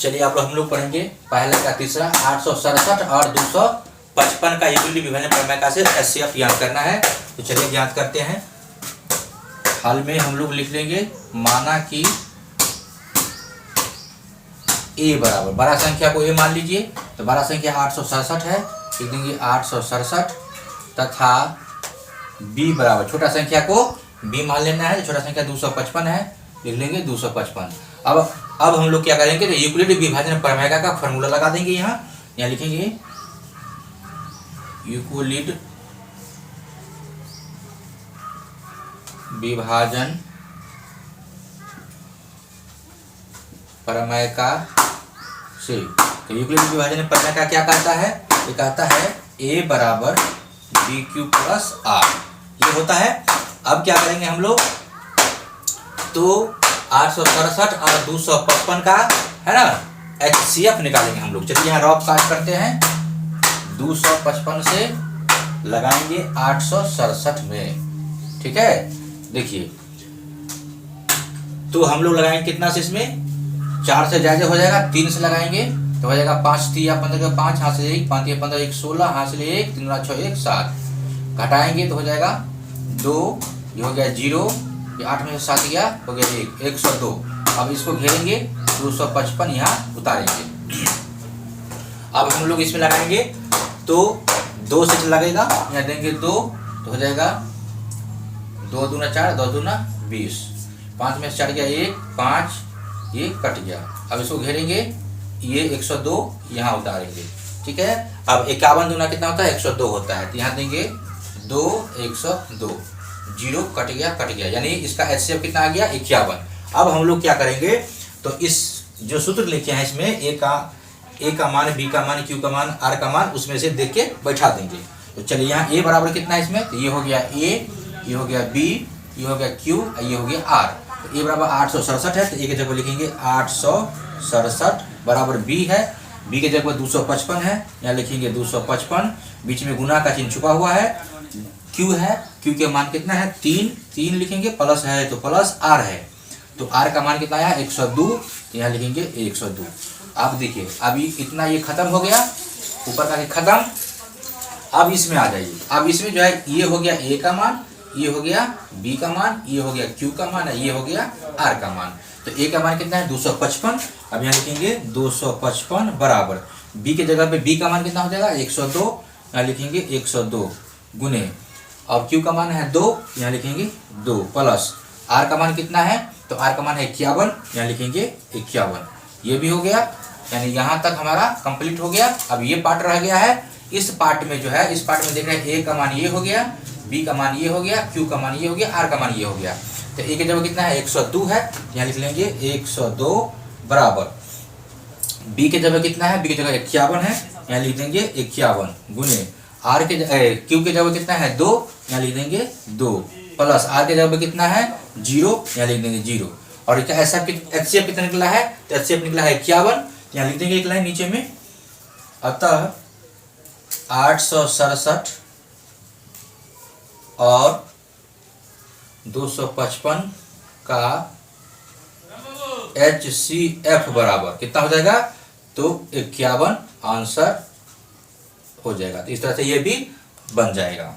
चलिए अब हम लोग पढ़ेंगे पहले का तीसरा 867 और 255 का यूक्लिडी विभाजन प्रमेय का से एचसीएफ ज्ञात करना है। तो चलिए ज्ञात करते हैं। हल में हम लोग लिख लेंगे माना कि ए बराबर बड़ा संख्या को ए मान लीजिए, तो बड़ा संख्या 867 है, लिख देंगे 867 तथा बी बराबर छोटा संख्या को बी मान लेना है, छोटा संख्या 255 है, लिख लेंगे 255। अब हम लोग क्या करेंगे, तो यूक्लिडी विभाजन प्रमेय का फॉर्मूला लगा देंगे। यहाँ लिखेंगे यूक्लिड विभाजन प्रमेय का से, तो यूक्लिड विभाजन प्रमेय का क्या कहता है, ये कहता है ए बराबर बी क्यू प्लस आर, ये होता है। अब क्या करेंगे हम लोग, तो 867 और 255 का है ना एचसीएफ निकालेंगे हम लोग। चलिए यहाँ रफ काट करते हैं, 255 से लगाएंगे 867 में, ठीक है। देखिए तो हम लोग लगाएंगे कितना से, इसमें 4 से ज्यादा हो जाएगा, 3 से लगाएंगे तो हो जाएगा 5 3 15 5 हाथ से 1 5 15 1 16 हाथ से 1 3 6 1 7 घटाएंगे तो हो जाएगा 2, ये हो गया 0, ये 8 में से 7 गया हो गया 1 102। अब इसको घेरेंगे 255 यहाँ उतारेंगे। अब हम लोग इसमें लगाएंगे तो 2 से लगेगा, यहाँ देंगे 2 तो हो जाएगा 2 दूना 4 2 दूना 20, 5 में से 4 गया 1 5, ये कट गया। अब इसको घेरेंगे, ये 102 यहाँ उतारेंगे, ठीक है। अब 51 दूना कितना होता है 102 होता है, तो यहाँ देंगे 2 102, 0 कट गया, यानी इसका एचसीएफ कितना आ गया 51। अब हम लोग क्या करेंगे, तो इस जो सूत्र लिखे हैं इसमें ए का मान, बी का मान, क्यू का मान, आर का मान, उसमें से देख के बैठा देंगे। तो चलिए यहाँ ए बराबर कितना है इसमें, तो ये हो गया ए, ये हो गया बी, ये हो गया क्यू, ये हो गया आर। तो ए बराबर 867 है, तो ए की जगह लिखेंगे 867 बराबर बी है, बी के जगह 255 है, यहाँ लिखेंगे 255, बीच में गुना का चिन्ह छुपा हुआ है। क्यू है, क्यू के मान कितना है 3 लिखेंगे, प्लस है तो प्लस आर है, तो आर का मान कितना है 102, तो यहाँ लिखेंगे 102। अब देखिए अभी इतना ये खत्म हो गया, ऊपर का खत्म। अब इसमें आ जाइए, अब इसमें जो है ये हो गया ए का मान, ये हो गया बी का मान, ये हो गया क्यू का मान, ये हो गया आर का मान। तो ए का मान कितना है 255, अब यहाँ लिखेंगे 255 बराबर बी के जगह पे बी का मान कितना हो जाएगा 102, यहाँ लिखेंगे 102 गुने, और क्यू का मान है 2, यहाँ लिखेंगे 2 प्लस आर का मान कितना है, तो आर का मान है 51, यहाँ लिखेंगे 51। ये भी हो गया, यानी यहाँ तक हमारा कंप्लीट हो गया। अब ये पार्ट रह गया है, इस पार्ट में जो है, इस पार्ट में देख रहे हैं ए का मान ये हो गया, बी का मान ये हो गया, क्यू का मान ये हो गया, आर का मान ये हो गया। तो ए के जगह कितना है 102 है, यहाँ लिख लेंगे 102 बराबर बी के जगह कितना है, बी के जगह 51 है, यहाँ लिख देंगे 51 गुने आर के क्यू के जगह कितना है 2, यहाँ लिख देंगे 2 प्लस आर के जगह कितना है 0, यहाँ लिख देंगे 0। और इसका एचसीएफ कितना निकला है, तो एचसीएफ निकला है 51, यहाँ लिख देंगे एक लाइन नीचे में। अतः 867 और 255 का एचसीएफ बराबर कितना हो जाएगा, तो 51 आंसर हो जाएगा। तो इस तरह से ये भी बन जाएगा।